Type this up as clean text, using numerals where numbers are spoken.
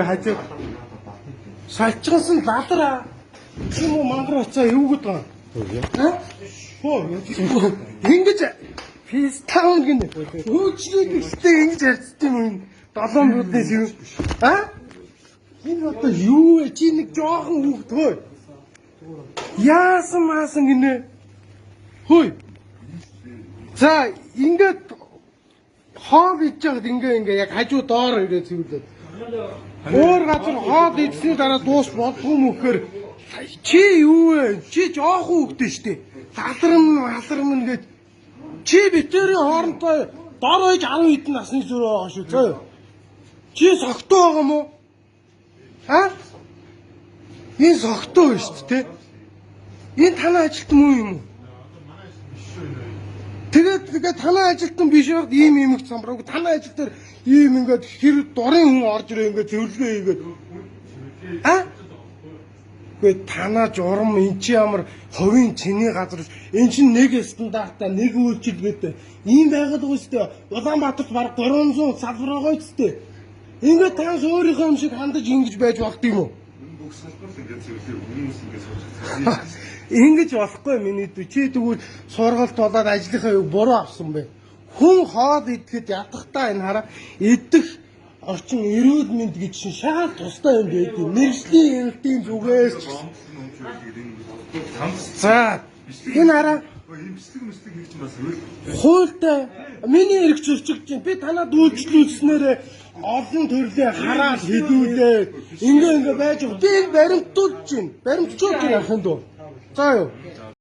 хажуу салчгансан ладраа чи юм мангар уцаа юу гэдэг юм ингэж фистаун гинэ өөчлөг ихтэй ингэж ярьцдаг юм 7 минутын юм энэ одоо юу вэ чи нэг жоохон хүүхдөө яасан маасан гинэ хөөе за ингээд хоо гэж яагаад ингээ яг хажуу доор ирээ цэвэрлээд өөр газар хоод идсний дараа дуус болдгоо мөхөр чи юу вэ чи жоохон хүүхдтэй штэ халарм гэж чи битэрийн хоорондоо дор хойж 10 хэдэн насны зүрх байгаа шүү зөө чи согтуу байгаа юм уу энэ согтуу биш тэ энэ танай ажилтан муу юм уу тэгээд танай ажилтан биш бол ийм их самбараг танай ажил дээр ийм ингээд хэр дурын хүн орж ирээ ингээд зөвлөгөө хийгээд Гэхдээ танаа журам эн чи ямар ховын цэний газар эн чин нэг стандартаа нэг үйлчилгээтэй ийм байгаад байгаа үстэй Улаанбаатарт бараг 300 салбар байгаа үстэй ингээд тааш өөрийнхөө юм шиг хандаж ингэж байж болд юм уу бүх салбар л ингээд зөвлөөр хүмүүс ингээд сууж ингэж болохгүй миний дүү чи тэгвэл сургалт болоод ажлынхаа юу буруу авсан бэ хүн хоод идэхэд ядахтаа энэ хараа идэх орчин эрүүл мэнд гэж шал тустай юм байдаг. Мэргэжлийн эрэлтийн зүгээс за энэ хараа ийм бэлэг мэслэг хийж бас хуультай миний эрх зөрчилж чинь би танад үйлчлүүлснээрээ олон төрлийн хараад хэдүүлээ ингээ байж би баримтуулж чинь баримтчууд яах юм дөө за юу